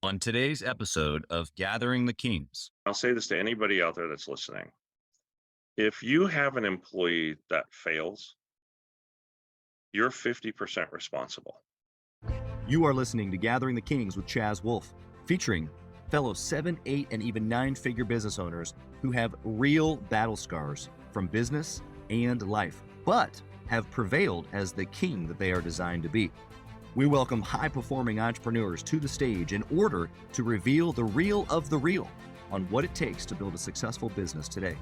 On today's episode of Gathering the Kings. I'll say this to anybody out there that's listening. If you have an employee that fails, you're 50% responsible. You are listening to Gathering the Kings with Chaz Wolfe, featuring fellow 7, 8, and even 9-figure business owners who have real battle scars from business and life, but have prevailed as the king that they are designed to be. We welcome high-performing entrepreneurs to the stage in order to reveal the real of the real on what it takes to build a successful business today.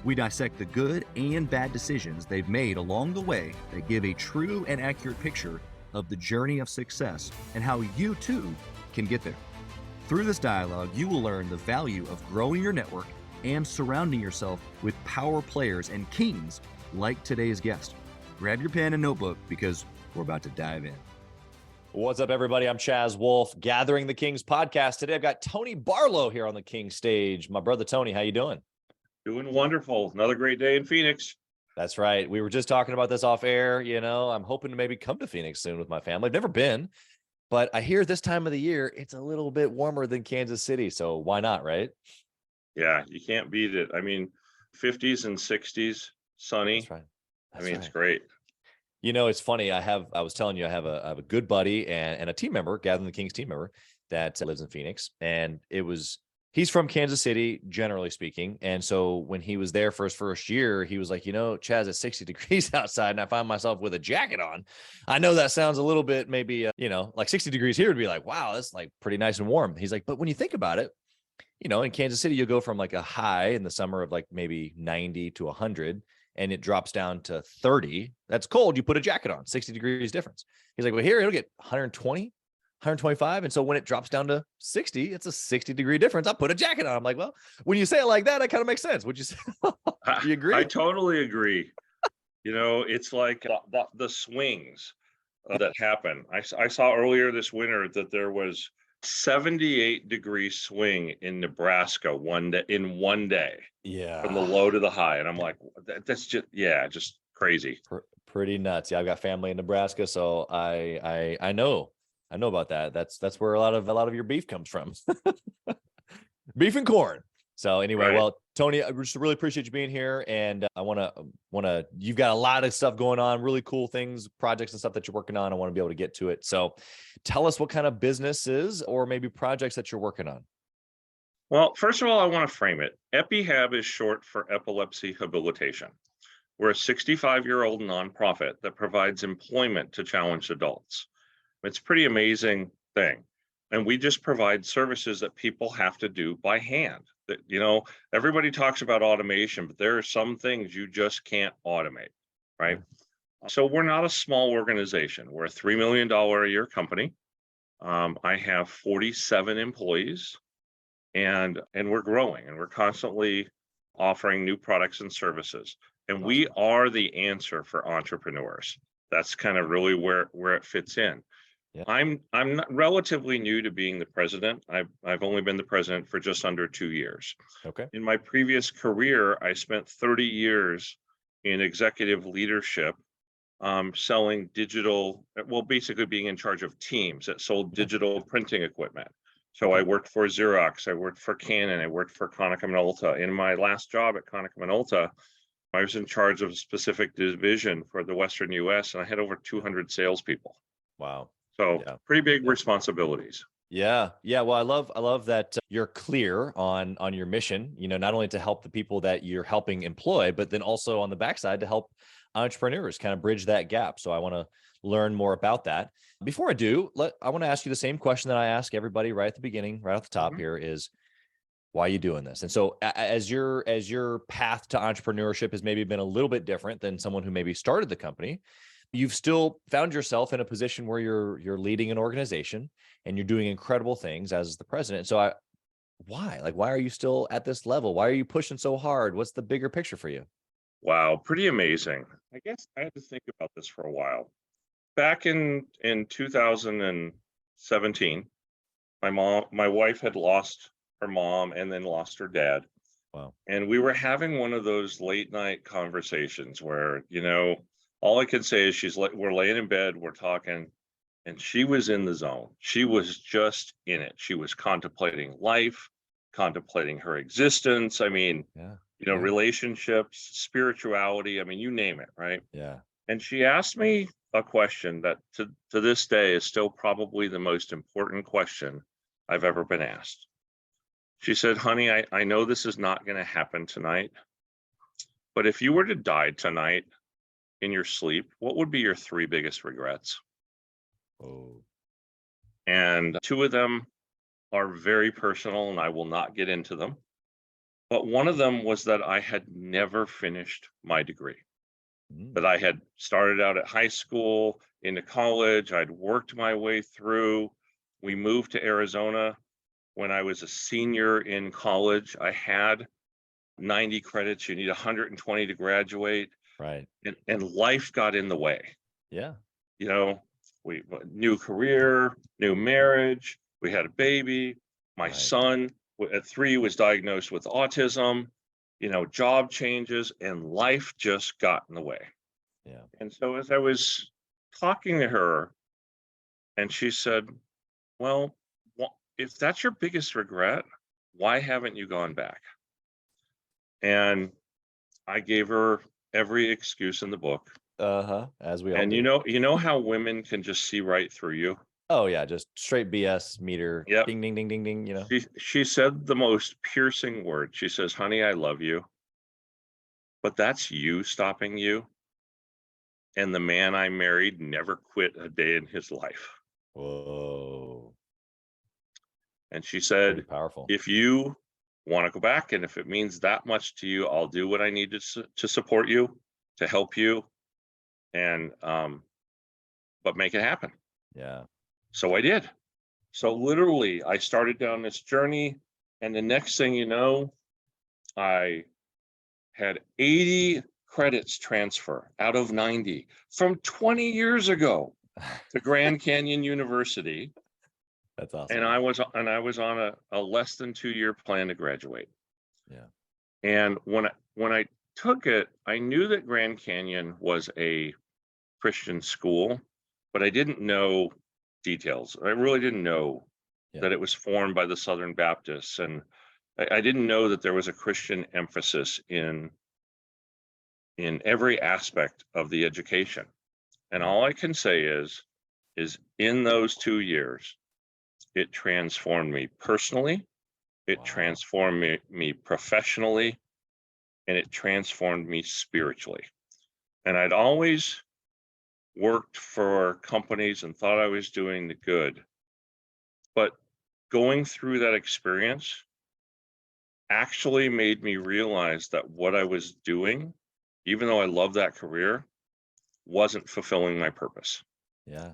We dissect the good and bad decisions they've made along the way that give a true and accurate picture of the journey of success and how you too can get there. Through this dialogue, you will learn the value of growing your network and surrounding yourself with power players and kings like today's guest. Grab your pen and notebook because we're about to dive in. What's up, everybody? I'm Chaz Wolfe, Gathering the Kings podcast. Today, I've got Tony Barlow here on the King stage. My brother, Tony, how you doing? Doing wonderful. Another great day in Phoenix. That's right. We were just talking about this off air. You know, I'm hoping to maybe come to Phoenix soon with my family. I've never been, but I hear this time of the year, it's a little bit warmer than Kansas City. So why not, right? Yeah, you can't beat it. I mean, 50s and 60s, sunny. That's right. It's great. You know, it's funny. I was telling you, I have a good buddy and a team member, Gathering the Kings team member that lives in Phoenix. And he's from Kansas City, generally speaking. And so when he was there for his first year, he was like, you know, Chaz, it's 60 degrees outside and I find myself with a jacket on. I know that sounds a little bit, maybe, like 60 degrees here would be like, wow, that's like pretty nice and warm. He's like, but when you think about it, you know, in Kansas City, you'll go from like a high in the summer of like maybe 90 to 100. And it drops down to 30. That's cold. You put a jacket on, 60 degrees difference. He's like, well, here it'll get 120, 125. And so when it drops down to 60, it's a 60-degree difference. I'll put a jacket on. I'm like, well, when you say it like that, it kind of makes sense. Would you say? You agree? I totally agree. You know, it's like the swings that happen. I saw earlier this winter that there was 78-degree swing in Nebraska in one day. Yeah. From the low to the high. And I'm like, that's just crazy. Pretty nuts. Yeah. I've got family in Nebraska. So I know about that. That's where a lot of your beef comes from. Beef and corn. So anyway, Right. Well, Tony, I just really appreciate you being here. And I want to, you've got a lot of stuff going on, really cool things, projects and stuff that you're working on. I want to be able to get to it. So tell us what kind of businesses or maybe projects that you're working on. Well, first of all, I want to frame it. EPI-HAB is short for epilepsy habilitation. We're a 65-year-old nonprofit that provides employment to challenged adults. It's a pretty amazing thing. And we just provide services that people have to do by hand. That, you know, everybody talks about automation, but there are some things you just can't automate, right? So we're not a small organization. We're a $3 million a year company. I have 47 employees. And we're growing and we're constantly offering new products and services. And we are the answer for entrepreneurs. That's kind of really where it fits in. Yeah. I'm not relatively new to being the president. I've only been the president for just under 2 years. Okay. In my previous career, I spent 30 years in executive leadership, selling basically being in charge of teams that sold digital printing equipment. So I worked for Xerox, I worked for Canon, I worked for Konica Minolta. In my last job at Konica Minolta, I was in charge of a specific division for the Western US, and I had over 200 salespeople. Wow. So pretty big responsibilities. Yeah. Well, I love that you're clear on your mission, you know, not only to help the people that you're helping employ, but then also on the backside to help entrepreneurs kind of bridge that gap. So I want to learn more about that. Before I do, I want to ask you the same question that I ask everybody right at the beginning, right off the top here is, why are you doing this? And so as your path to entrepreneurship has maybe been a little bit different than someone who maybe started the company, you've still found yourself in a position where you're leading an organization and you're doing incredible things as the president. So why are you still at this level? Why are you pushing so hard? What's the bigger picture for you? Wow, pretty amazing. I guess I had to think about this for a while. Back in 2017, my wife had lost her mom and then lost her dad. Wow. And we were having one of those late night conversations where, you know, all I could say is we're laying in bed, we're talking, and she was in the zone. She was just in it. She was contemplating life, contemplating her existence. I mean, Yeah. Relationships, spirituality. I mean, you name it, right? Yeah. And she asked me a question that to this day is still probably the most important question I've ever been asked. She said, honey, I know this is not going to happen tonight, but if you were to die tonight in your sleep, what would be your 3 biggest regrets? Oh. And 2 of them are very personal, and I will not get into them. But one of them was that I had never finished my degree, that I had started out at high school, into college, I'd worked my way through. We moved to Arizona when I was a senior in college. I had 90 credits. You need 120 to graduate. Right. And life got in the way. Yeah. We new career, new marriage. We had a baby. My Right. son at 3 was diagnosed with autism, job changes, and life just got in the way. Yeah. And so as I was talking to her, and she said, well, if that's your biggest regret, why haven't you gone back? And I gave her every excuse in the book. As we all And do. you know how women can just see right through you? Oh yeah, just straight BS meter. Yep. Ding ding ding ding ding. She said the most piercing word. She says, honey, I love you, but that's you stopping you. And the man I married never quit a day in his life. Whoa. And she Pretty said, powerful. if you want to go back, and if it means that much to you, I'll do what I need to support you, to help you, and but make it happen. Yeah. So I did. So literally, I started down this journey, and the next thing you know, I had 80 credits transfer out of 90 from 20 years ago to Grand Canyon University. That's awesome. And I was on a less than 2-year plan to graduate. Yeah. And when I took it, I knew that Grand Canyon was a Christian school, but I didn't know details. I really didn't know that it was formed by the Southern Baptists, and I didn't know that there was a Christian emphasis in every aspect of the education. And all I can say is in those 2 years, it transformed me personally, it transformed me professionally, and it transformed me spiritually. And I'd always worked for companies and thought I was doing the good, but going through that experience actually made me realize that what I was doing, even though I loved that career, wasn't fulfilling my purpose. Yeah.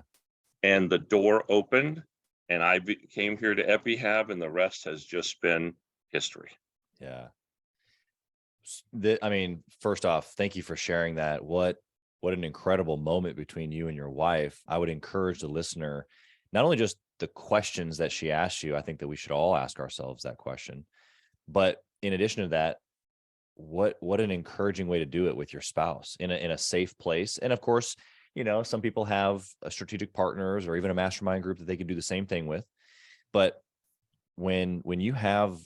And the door opened, and I came here to EPI-HAB, and the rest has just been history. Yeah. I mean, first off, thank you for sharing that. What an incredible moment between you and your wife. I would encourage the listener, not only just the questions that she asked you, I think that we should all ask ourselves that question, but in addition to that, what an encouraging way to do it with your spouse in a safe place. And of course, some people have a strategic partners or even a mastermind group that they can do the same thing with. But when you have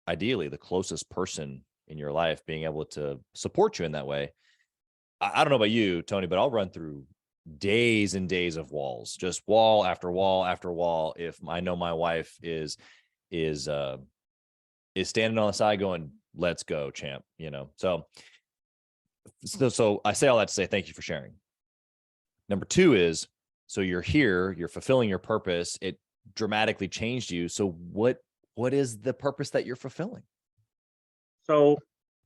ideally the closest person in your life being able to support you in that way, I don't know about you, Tony, but I'll run through days and days of walls, just wall after wall after wall. If I know my wife is standing on the side going, let's go, champ, So I say all that to say, thank you for sharing. Number 2 is, so you're here, you're fulfilling your purpose. It dramatically changed you. So what is the purpose that you're fulfilling? So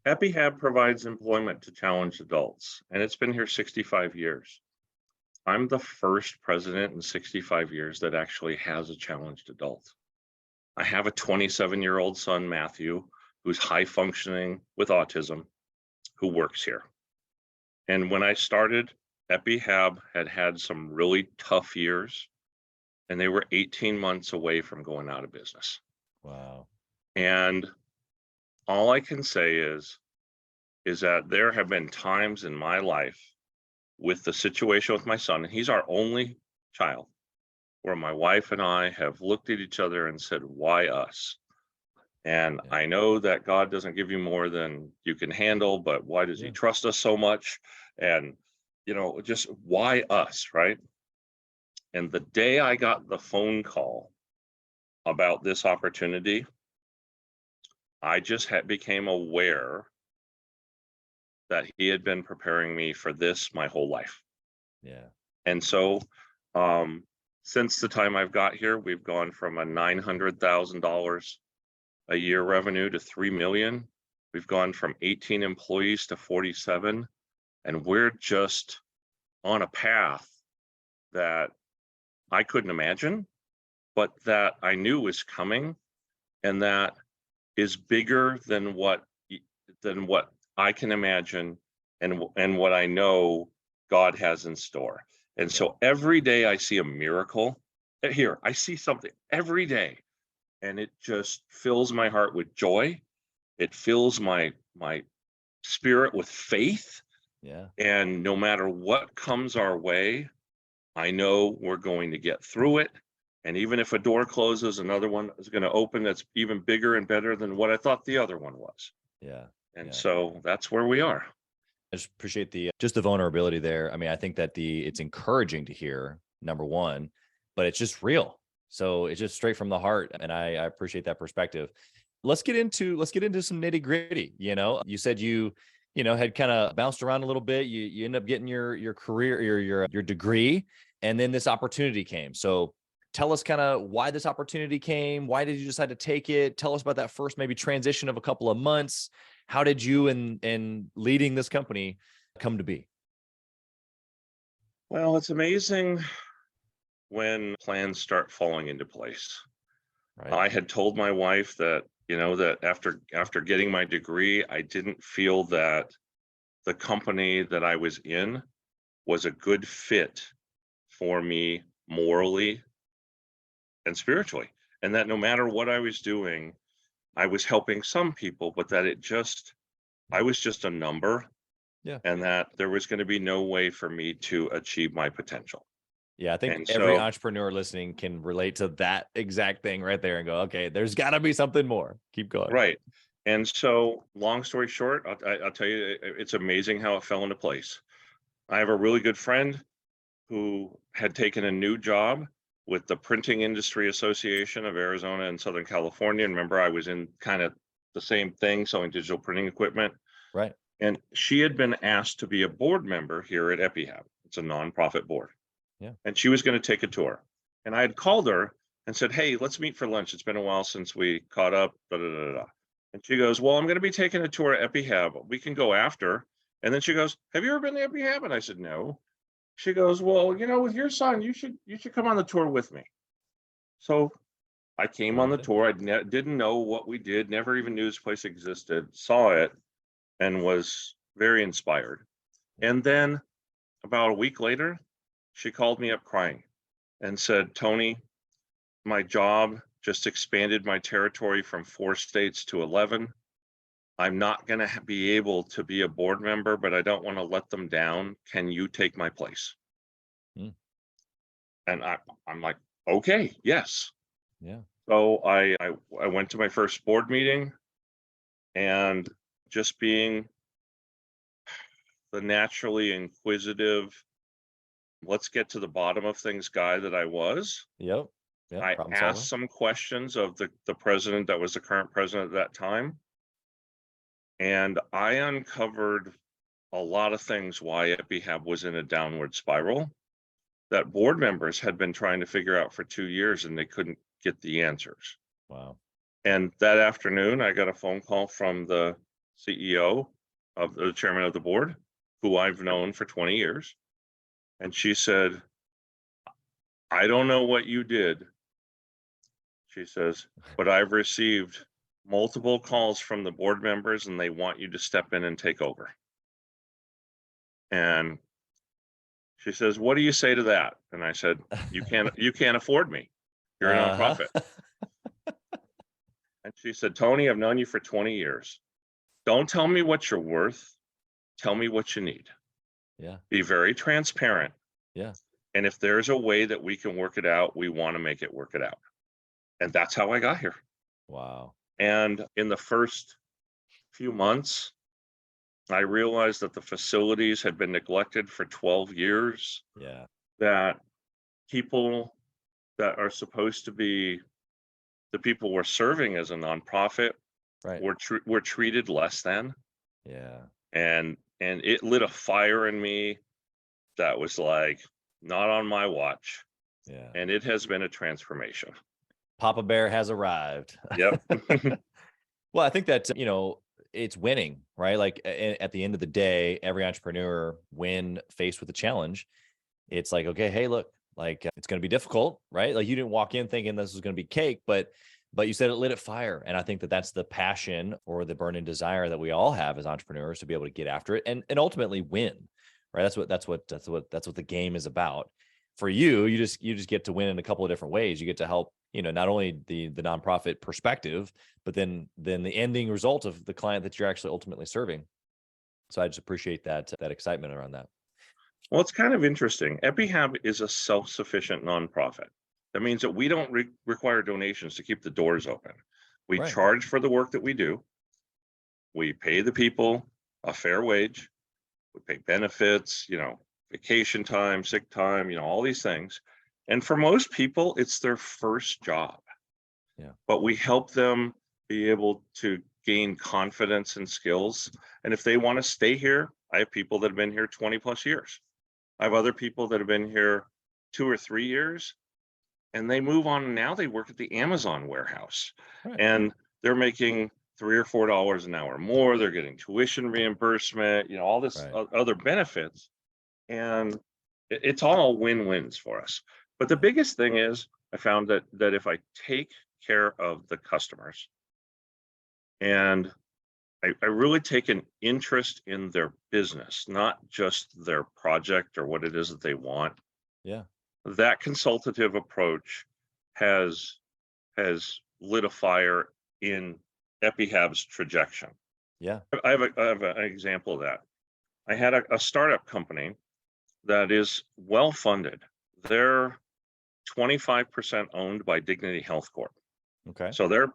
EPI-HAB provides employment to challenged adults, and it's been here 65 years. I'm the first president in 65 years that actually has a challenged adult. I have a 27-year-old son, Matthew, who's high functioning with autism, who works here. And when I started, EPI-HAB had some really tough years, and they were 18 months away from going out of business. Wow. And all I can say is that there have been times in my life with the situation with my son, and he's our only child. where my wife and I have looked at each other and said, why us? And Yeah. I know that God doesn't give you more than you can handle, but why does he trust us so much? And, just why us, right? And the day I got the phone call about this opportunity, I just became aware that he had been preparing me for this my whole life. Yeah. And so since the time I've got here, we've gone from a $900,000 a year revenue to 3 million. We've gone from 18 employees to 47, and we're just on a path that I couldn't imagine, but that I knew was coming, and that is bigger than what I can imagine and what I know God has in store. And so every day I see a miracle. Here, I see something every day, and it just fills my heart with joy. It fills my spirit with faith. Yeah. And no matter what comes our way, I know we're going to get through it. And even if a door closes, another one is going to open that's even bigger and better than what I thought the other one was. Yeah. And so that's where we are. I just appreciate the vulnerability there. I mean, I think that it's encouraging to hear, number one, but it's just real. So it's just straight from the heart. And I appreciate that perspective. Let's get into some nitty gritty. You said you had kind of bounced around a little bit. You end up getting your career, your degree, and then this opportunity came. So tell us kind of why this opportunity came. Why did you decide to take it? Tell us about that first maybe transition of a couple of months. How did you and leading this company come to be? Well, it's amazing when plans start falling into place. Right. I had told my wife that, that after getting my degree, I didn't feel that the company that I was in was a good fit for me morally and spiritually. And that no matter what I was doing, I was helping some people, but that I was just a number. Yeah. And that there was going to be no way for me to achieve my potential. Yeah, I think And every so, entrepreneur listening can relate to that exact thing right there and go, okay, there's got to be something more. Keep going. right. And so, long story short, I'll tell you, it's amazing how it fell into place. I have a really good friend who had taken a new job with the Printing Industry Association of Arizona and Southern California. And remember, I was in kind of the same thing, selling digital printing equipment. Right. And she had been asked to be a board member here at EPI-HAB. It's a nonprofit board. Yeah. And she was going to take a tour. And I had called her and said, hey, let's meet for lunch. It's been a while since we caught up. Da, da, da, da. And she goes, well, I'm going to be taking a tour at EPI-HAB. We can go after. And then she goes, have you ever been to EPI-HAB? And I said, no. She goes, well, with your son, you should come on the tour with me. So I came on the tour. I didn't know what we did, never even knew this place existed, saw it, and was very inspired. And then about a week later, she called me up crying and said, Tony, my job just expanded my territory from 4 states to 11. I'm not going to be able to be a board member, but I don't want to let them down. Can you take my place? And I'm like, okay, yes. Yeah. So I went to my first board meeting, and just being the naturally inquisitive, let's get to the bottom of things guy that I was. Yep. I asked some questions of the president that was the current president at that time. And I uncovered a lot of things why EPI-HAB was in a downward spiral that board members had been trying to figure out for 2 years, and they couldn't get the answers. Wow. And that afternoon, I got a phone call from the CEO of the chairman of the board, who I've known for 20 years. And she said, I don't know what you did. She says, but I've received multiple calls from the board members, and they want you to step in and take over. And she says, what do you say to that? And I said, you can't afford me. You're a nonprofit. And she said, Tony, I've known you for 20 years. Don't tell me what you're worth. Tell me what you need. Yeah. Be very transparent. Yeah. And if there's a way that we can work it out, we want to make it work it out. And that's how I got here. Wow. And in the first few months, I realized that the facilities had been neglected for 12 years, Yeah. that people that are supposed to be the people we're serving as a nonprofit Right. were treated less than. Yeah. And it lit a fire in me that was like, not on my watch. Yeah. And it has been a transformation. Papa Bear has arrived. Yep. Well, I think that, it's winning, right? Like at the end of the day, every entrepreneur, when faced with a challenge, it's like, okay, hey, look, like it's going to be difficult, right? Like you didn't walk in thinking this was going to be cake, but you said it lit a fire. And I think that that's the passion or the burning desire that we all have as entrepreneurs to be able to get after it and ultimately win, right? That's what the game is about. For you, you just get to win in a couple of different ways. You get to help, not only the nonprofit perspective, but then the ending result of the client that you're actually ultimately serving. So I just appreciate that excitement around that. Well, it's kind of interesting. EPI-HAB is a self-sufficient nonprofit. That means that we don't require donations to keep the doors open. We Right. charge for the work that we do. We pay the people a fair wage. We pay benefits, vacation time, sick time, all these things. And for most people, it's their first job. Yeah. But we help them be able to gain confidence and skills. And if they want to stay here, I have people that have been here 20 plus years. I have other people that have been here 2 or 3 years, and they move on. And now they work at the Amazon warehouse, Right. and they're making $3 or $4 an hour more. They're getting tuition reimbursement, all this Right. other benefits. And it's all win-wins for us. But the biggest thing is I found that if I take care of the customers and I really take an interest in their business, not just their project or what it is that they want. Yeah. That consultative approach has lit a fire in EPI-HAB's trajectory. Yeah. I have an example of that. I had a startup company that is well funded. They're 25% owned by Dignity Health Corp. Okay. So they're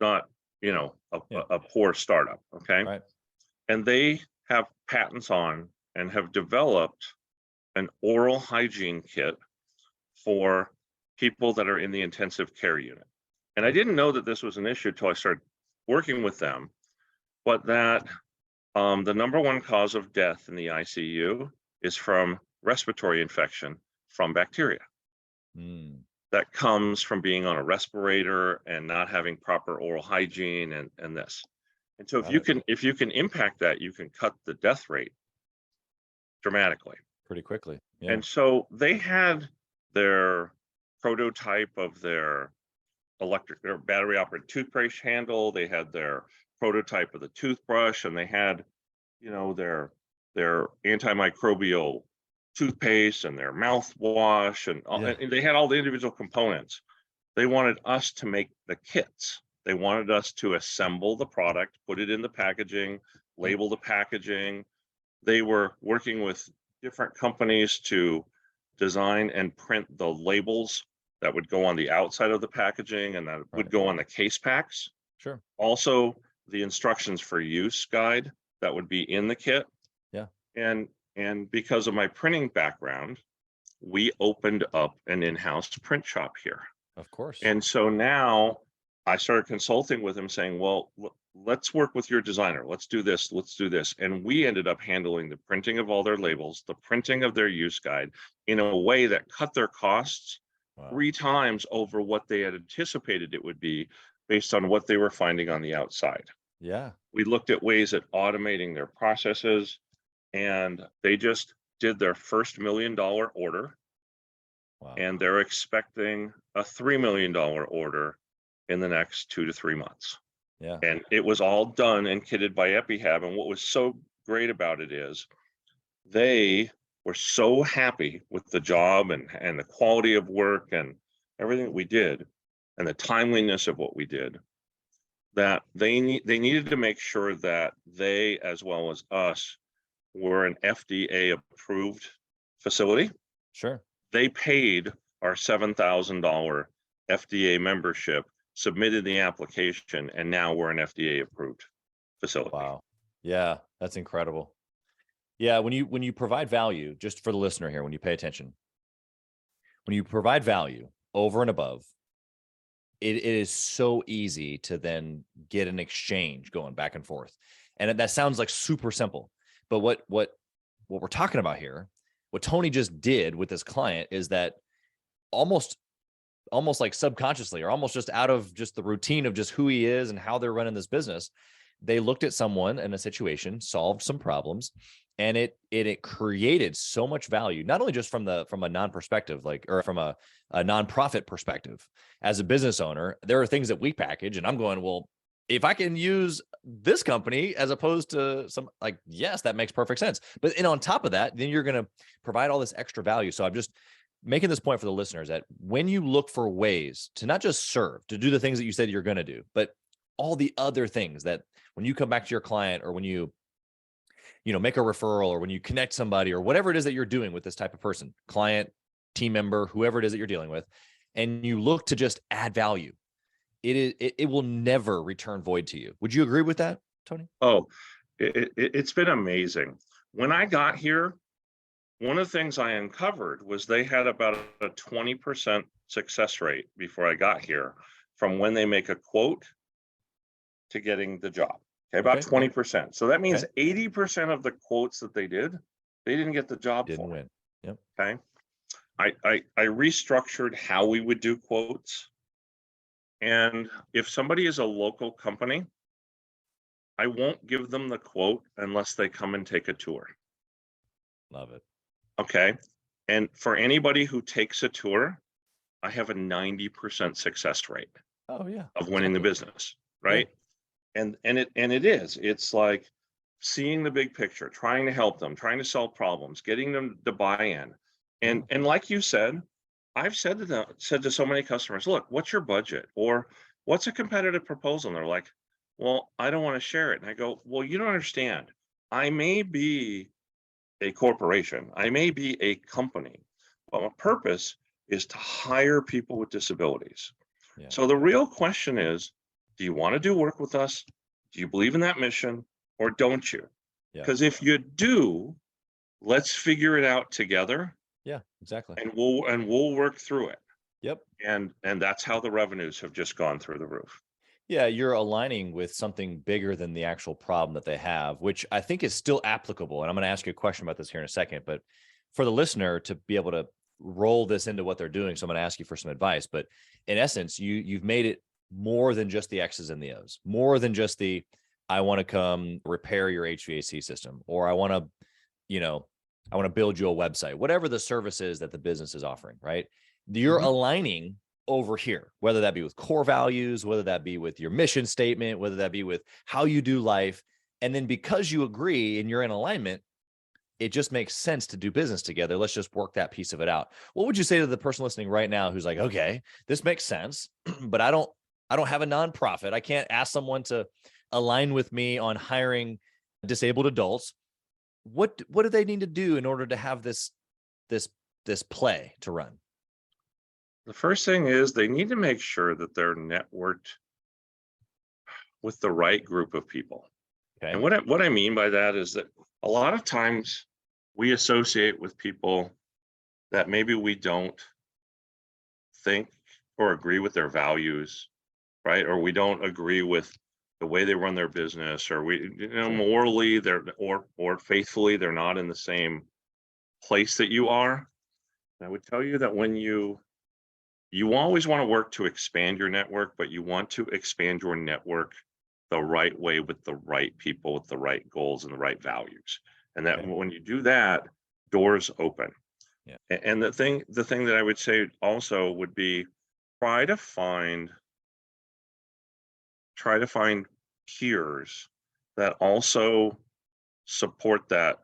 not, a poor startup. Okay. Right. And they have patents on and have developed an oral hygiene kit for people that are in the intensive care unit. And I didn't know that this was an issue until I started working with them, but that the number one cause of death in the ICU is from respiratory infection from bacteria. That comes from being on a respirator and not having proper oral hygiene and this. And so if you can impact that, you can cut the death rate dramatically. Pretty quickly. Yeah. And so they had their prototype of their electric or battery operated toothbrush handle. They had their prototype of the toothbrush, and they had, their antimicrobial toothpaste and their mouthwash and they had all the individual components. They wanted us to make the kits. They wanted us to assemble the product, put it in the packaging, label the packaging. They were working with different companies to design and print the labels that would go on the outside of the packaging and that would go on the case packs. Sure. Also, the instructions for use guide that would be in the kit. Yeah. And because of my printing background, we opened up an in-house print shop here. Of course. And so now I started consulting with him saying, well, let's work with your designer. Let's do this. Let's do this. And we ended up handling the printing of all their labels, the printing of their use guide in a way that cut their costs 3 times over what they had anticipated it would be based on what they were finding on the outside. Yeah. We looked at ways at automating their processes, and they just did their first $1 million order. Wow. And they're expecting a $3 million order in the next 2 to 3 months. Yeah. And it was all done and kitted by EPI-HAB. And what was so great about it is they were so happy with the job and the quality of work and everything that we did and the timeliness of what we did, that they needed to make sure that they, as well as us, were an FDA approved facility. Sure. they paid our $7,000 FDA membership, submitted the application, and now we're an FDA approved facility. Wow. Yeah, that's incredible. Yeah, when you provide value, just for the listener here, when you pay attention, when you provide value over and above, it is so easy to then get an exchange going back and forth. And that sounds like super simple, but what we're talking about here, what Tony just did with this client is that almost like subconsciously, or almost just out of just the routine of just who he is and how they're running this business, they looked at someone in a situation, solved some problems, and it created so much value, not only just from a non-perspective, or from a nonprofit perspective. As a business owner, there are things that we package, and I'm going, well, if I can use this company as opposed to some, like, yes, that makes perfect sense. But on top of that, then you're going to provide all this extra value. So I'm just making this point for the listeners that when you look for ways to not just serve, to do the things that you said you're going to do, but all the other things that when you come back to your client, or when you make a referral, or when you connect somebody, or whatever it is that you're doing with this type of person, client, team member, whoever it is that you're dealing with, and you look to just add value, it will never return void to you. Would you agree with that, Tony? Oh, it's been amazing. When I got here, one of the things I uncovered was they had about a 20% success rate before I got here, from when they make a quote to getting the job. Okay, about 20%. So that means 80% of the quotes that they didn't get the job Didn't for. win. Yep. Okay. I restructured how we would do quotes. And if somebody is a local company, I won't give them the quote unless they come and take a tour. Love it. Okay. And for anybody who takes a tour, I have a 90% success rate. Oh yeah. Of winning the business. Right. Yeah. And it's like seeing the big picture, trying to help them, trying to solve problems, getting them to buy in. And like you said, I've said to so many customers, look, what's your budget? Or what's a competitive proposal? And they're like, well, I don't want to share it. And I go, well, you don't understand. I may be a corporation, I may be a company, but my purpose is to hire people with disabilities. Yeah. So the real question is, do you want to do work with us? Do you believe in that mission, or don't you? Because if you do, let's figure it out together. Yeah, exactly. And we'll work through it. Yep. And that's how the revenues have just gone through the roof. Yeah, you're aligning with something bigger than the actual problem that they have, which I think is still applicable. And I'm going to ask you a question about this here in a second, but for the listener to be able to roll this into what they're doing, so I'm going to ask you for some advice. But in essence, you've made it more than just the X's and the O's, more than just the, I want to come repair your HVAC system, or I want to build you a website, whatever the service is that the business is offering, right? You're aligning over here, whether that be with core values, whether that be with your mission statement, whether that be with how you do life. And then because you agree and you're in alignment, it just makes sense to do business together. Let's just work that piece of it out. What would you say to the person listening right now who's like, okay, this makes sense, but I don't have a nonprofit. I can't ask someone to align with me on hiring disabled adults. What do they need to do in order to have this play to run? The first thing is they need to make sure that they're networked with the right group of people. Okay. And what I mean by that is that a lot of times we associate with people that maybe we don't think or agree with their values, right? Or we don't agree with the way they run their business, or morally or faithfully, they're not in the same place that you are. And I would tell you that when you always want to work to expand your network, but you want to expand your network the right way, with the right people, with the right goals and the right values. And that when you do that, doors open. Yeah. And the thing that I would say also would be try to find peers that also support that,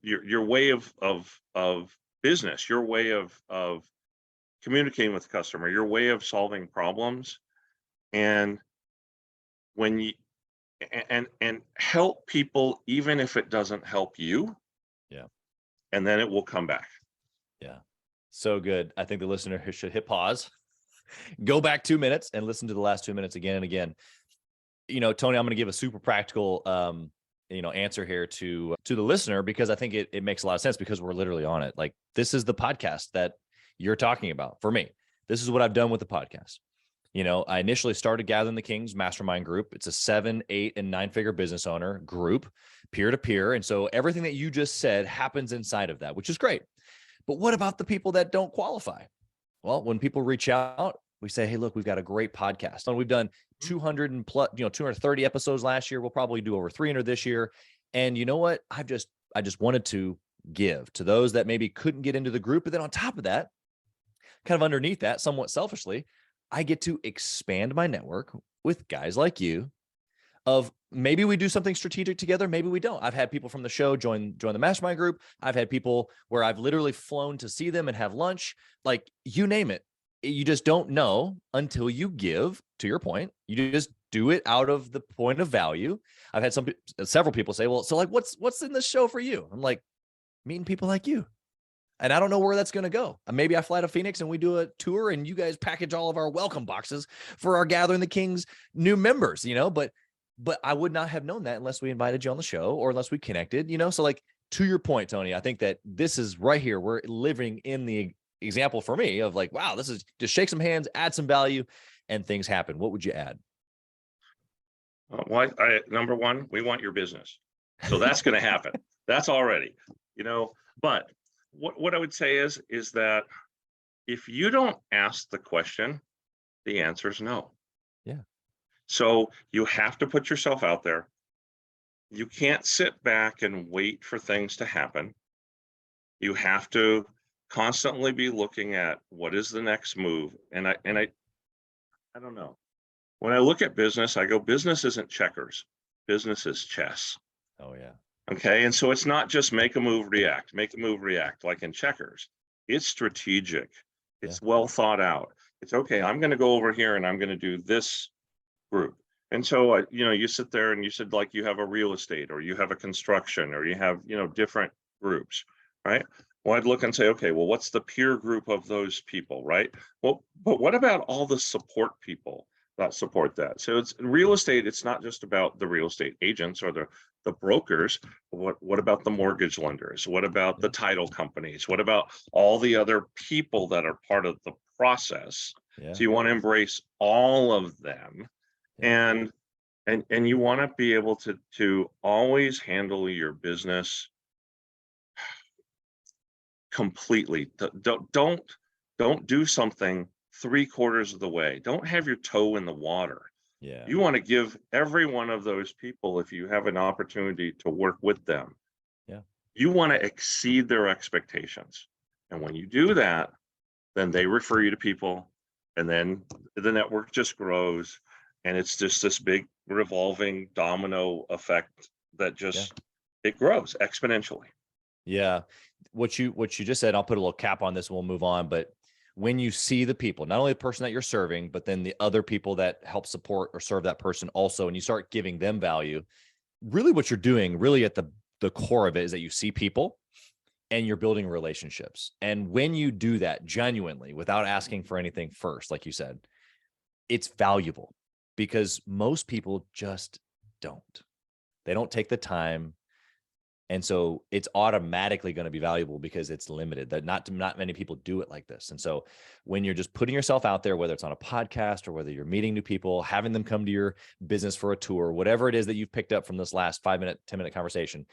your way of business, your way of communicating with the customer, your way of solving problems, and when you and help people even if it doesn't help you. Yeah. And then it will come back. Yeah. So good. I think the listener should hit pause, go back 2 minutes and listen to the last 2 minutes again and again. Tony, I'm going to give a super practical, answer here to the listener, because I think it makes a lot of sense, because we're literally on it. Like, this is the podcast that you're talking about. For me, this is what I've done with the podcast. I initially started Gathering the Kings Mastermind group. It's a 7, 8, and 9-figure business owner group, peer to peer. And so everything that you just said happens inside of that, which is great. But what about the people that don't qualify? Well, when people reach out, we say, hey, look, we've got a great podcast. And we've done 200 and plus, 230 episodes last year. We'll probably do over 300 this year. And you know what? I just wanted to give to those that maybe couldn't get into the group. But then on top of that, kind of underneath that, somewhat selfishly, I get to expand my network with guys like you, of maybe we do something strategic together, maybe we don't. I've had people from the show join the mastermind group. I've had people where I've literally flown to see them and have lunch, like, you name it. You just don't know until you give. To your point, you just do it out of the point of value. I've had several people say, well, so like, what's in this show for you? I'm like, meeting people like you. And I don't know where that's going to go. Maybe I fly to Phoenix and we do a tour and you guys package all of our welcome boxes for our Gathering the Kings new members, but I would not have known that unless we invited you on the show or unless we connected, So like, to your point, Tony, I think that this is right here. We're living in the example for me of like, wow, this is just shake some hands, add some value, and things happen. What would you add? Well, number one, we want your business. So that's going to happen. That's already, but what I would say is that if you don't ask the question, the answer is no. Yeah. So you have to put yourself out there. You can't sit back and wait for things to happen. You have to constantly be looking at what is the next move. And I don't know. When I look at business, I go, business isn't checkers. Business is chess. Oh, yeah. Okay. And so it's not just make a move, react, like in checkers. It's strategic. It's well thought out. It's okay. I'm going to go over here and I'm going to do this group. And so, you sit there and you said, like, you have a real estate or you have a construction or you have, different groups, right? Well, I'd look and say, okay, well, what's the peer group of those people, right? Well, but what about all the support people that support that? So it's in real estate. It's not just about the real estate agents or the brokers. What about the mortgage lenders? What about the title companies? What about all the other people that are part of the process? Yeah. So you want to embrace all of them. Yeah. And you want to be able to always handle your business completely. Don't do something 3/4 of the way. Don't have your toe in the water. Yeah. You want to give every one of those people, if you have an opportunity to work with them, you want to exceed their expectations. And when you do that, then they refer you to people, and then the network just grows, and it's just this big revolving domino effect that just it grows exponentially. Yeah. What you just said, I'll put a little cap on this and we'll move on. But when you see the people, not only the person that you're serving, but then the other people that help support or serve that person also, and you start giving them value, really what you're doing really at the core of it is that you see people and you're building relationships. And when you do that genuinely without asking for anything first, like you said, it's valuable, because most people just don't. They don't take the time. And so it's automatically going to be valuable because it's limited. That not many people do it like this. And so when you're just putting yourself out there, whether it's on a podcast or whether you're meeting new people, having them come to your business for a tour, whatever it is that you've picked up from this last 5-minute, 10-minute conversation,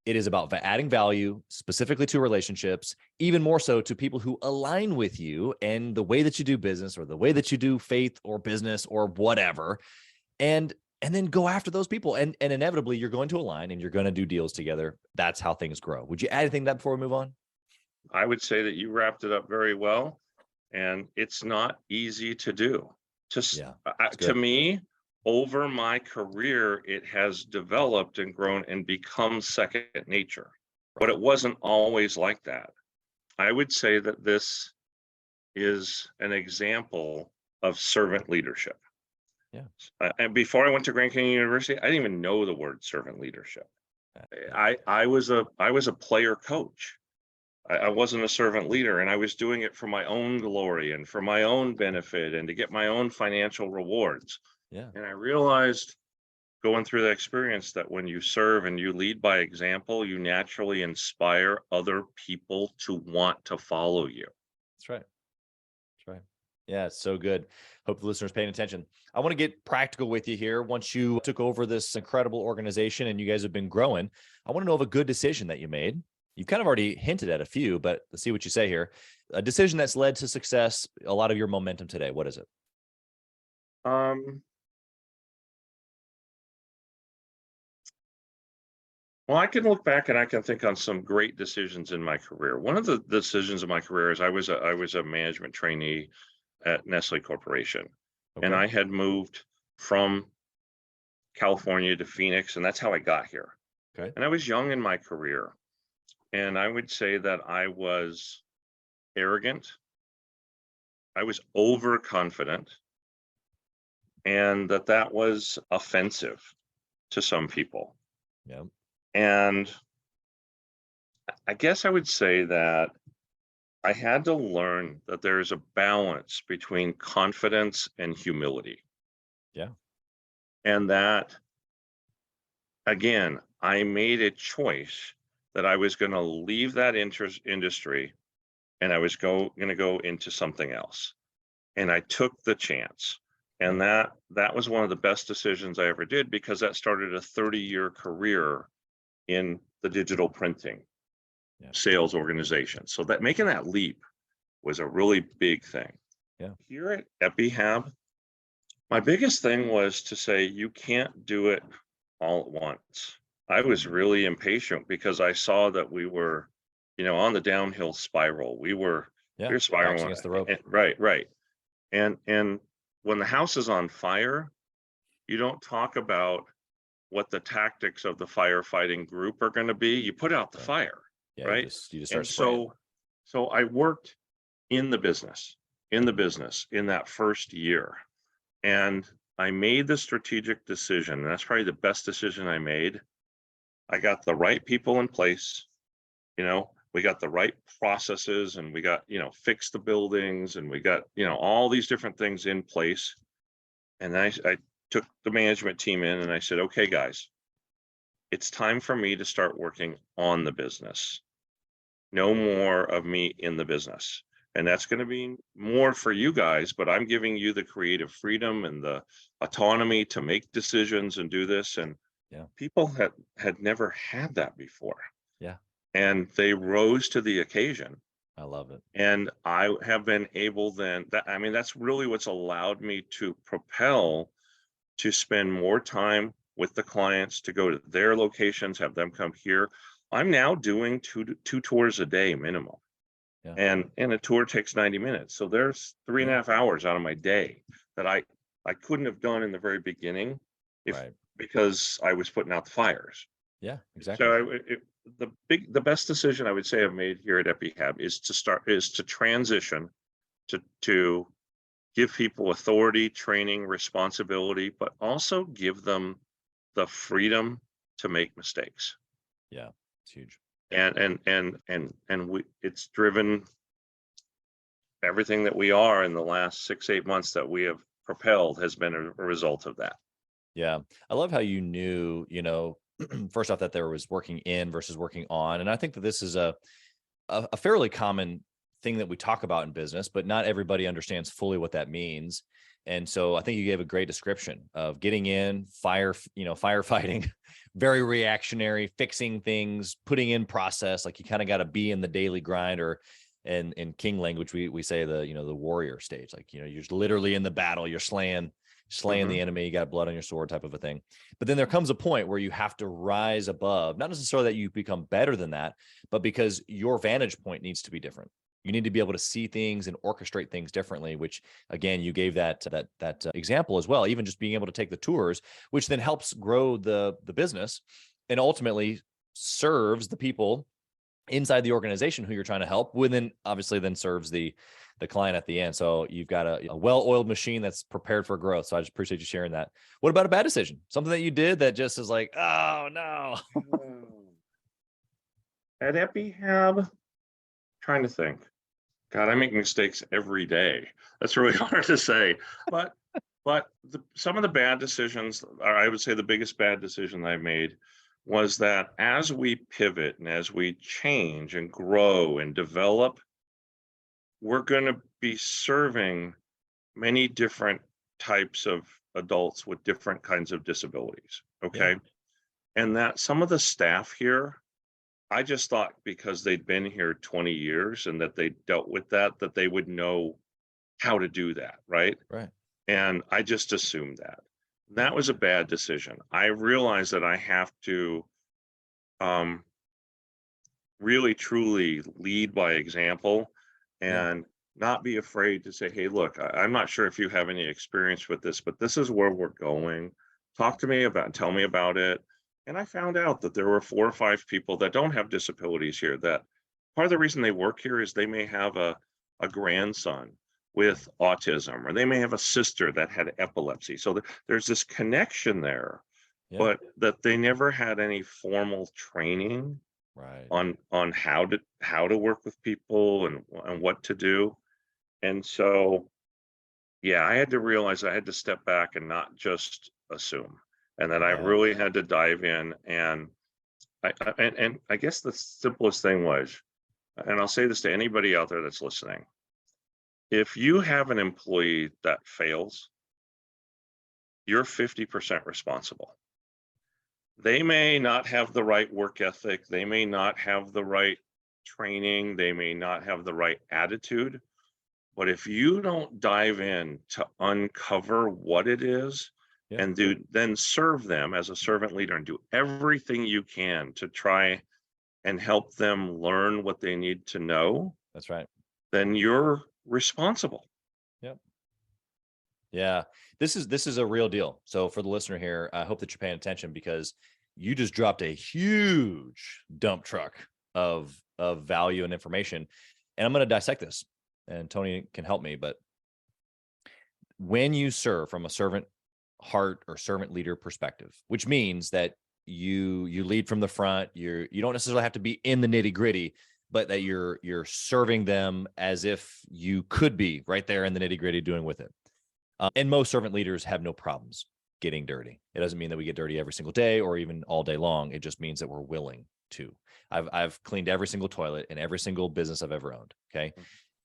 it is about adding value specifically to relationships, even more so to people who align with you and the way that you do business or the way that you do faith or business or whatever. And then go after those people. And inevitably you're going to align and you're going to do deals together. That's how things grow. Would you add anything to that before we move on? I would say that you wrapped it up very well. And it's not easy to do. To me, over my career, it has developed and grown and become second nature. But it wasn't always like that. I would say that this is an example of servant leadership. Yeah. And before I went to Grand Canyon University, I didn't even know the word servant leadership. I was a player coach. I wasn't a servant leader, and I was doing it for my own glory and for my own benefit and to get my own financial rewards. Yeah. And I realized going through that experience that when you serve and you lead by example, you naturally inspire other people to want to follow you. That's right. That's right. Yeah, it's so good. Hope the listeners paying attention. I want to get practical with you here. Once you took over this incredible organization and you guys have been growing, I want to know of a good decision that you made. You've kind of already hinted at a few, but let's see what you say here. A decision that's led to success, a lot of your momentum today. What is it? Well, I can look back and I can think on some great decisions in my career. One of the decisions of my career is I was a management trainee at Nestle Corporation, and Okay. I had moved from California to Phoenix, and that's how I got here. Okay. And I was young in my career, and I would say that I was arrogant, I was overconfident, and that was offensive to some people. Yeah. And I guess I would say that I had to learn that there is a balance between confidence and humility. Yeah. And that, again, I made a choice that I was going to leave that industry and I was going to go into something else. And I took the chance. And that was one of the best decisions I ever did, because that started a 30-year career in the digital printing sales organization. So that making that leap was a really big thing. Yeah. Here at EPI-HAB, my biggest thing was to say, you can't do it all at once. I was really impatient because I saw that we were, on the downhill spiral. We were spiraling against the rope. Right. And when the house is on fire, you don't talk about what the tactics of the firefighting group are going to be. You put out the fire, right? You just start And spraying. so I worked in the business in that first year, and I made the strategic decision. And that's probably the best decision I made. I got the right people in place. We got the right processes, and we got, fixed the buildings, and we got, all these different things in place. And I took the management team in and I said, okay, guys, it's time for me to start working on the business. No more of me in the business. And that's going to be more for you guys, but I'm giving you the creative freedom and the autonomy to make decisions and do this. And people had never had that before. Yeah. And they rose to the occasion. I love it. And I have been able that's really what's allowed me to propel to spend more time with the clients, to go to their locations, have them come here. I'm now doing two tours a day minimum. Yeah. And a tour takes 90 minutes. So there's 3.5 hours out of my day that I couldn't have done in the very beginning because I was putting out the fires. Yeah, exactly. So the best decision I would say I've made here at EPI-HAB is to transition to give people authority, training, responsibility, but also give them the freedom to make mistakes. Yeah, it's huge. And it's driven everything that we are in the last 6-8 months that we have propelled has been a result of that. Yeah. I love how you knew, first off, that there was working in versus working on. And I think that this is a fairly common thing that we talk about in business, but not everybody understands fully what that means. And so I think you gave a great description of getting in, firefighting, very reactionary, fixing things, putting in process. Like you kind of got to be in the daily grind, or in King language, we say the warrior stage. Like, you're literally in the battle, you're slaying the enemy, you got blood on your sword type of a thing. But then there comes a point where you have to rise above, not necessarily that you become better than that, but because your vantage point needs to be different. You need to be able to see things and orchestrate things differently, which again, you gave that example as well, even just being able to take the tours, which then helps grow the business and ultimately serves the people inside the organization who you're trying to help, with, then obviously then serves the client at the end. So you've got a well-oiled machine that's prepared for growth. So I just appreciate you sharing that. What about a bad decision? Something that you did that just is like, oh no. At EPI-HAB, trying to think. God, I make mistakes every day. That's really hard to say. But some of the bad decisions, or I would say the biggest bad decision I made, was that as we pivot and as we change and grow and develop, we're going to be serving many different types of adults with different kinds of disabilities. Okay. And that some of the staff here, I just thought because they'd been here 20 years and that they dealt with that they would know how to do that. Right. Right. And I just assumed that. That was a bad decision. I realized that I have to really truly lead by example and not be afraid to say, hey, look, I'm not sure if you have any experience with this, but this is where we're going. Talk to me about, tell me about it. And I found out that there were 4 or 5 people that don't have disabilities here, that part of the reason they work here is they may have a grandson with autism, or they may have a sister that had epilepsy. So there's this connection there, but that they never had any formal training on how to work with people and what to do. And so, yeah, I had to realize I had to step back and not just assume, and that I really had to dive in. And I guess the simplest thing was, and I'll say this to anybody out there that's listening, if you have an employee that fails, you're 50% responsible. They may not have the right work ethic, they may not have the right training, they may not have the right attitude, but if you don't dive in to uncover what it is and then serve them as a servant leader and do everything you can to try and help them learn what they need to know, that's right, then you're responsible. Yeah, this is a real deal. So for the listener here, I hope that you're paying attention, because you just dropped a huge dump truck of value and information. And I'm going to dissect this, and Tony can help me. But when you serve from a servant heart or servant leader perspective, which means that you lead from the front, you don't necessarily have to be in the nitty gritty, but that you're serving them as if you could be right there in the nitty gritty doing with it. And most servant leaders have no problems getting dirty. It doesn't mean that we get dirty every single day or even all day long. It just means that we're willing to. I've cleaned every single toilet in every single business I've ever owned. Okay.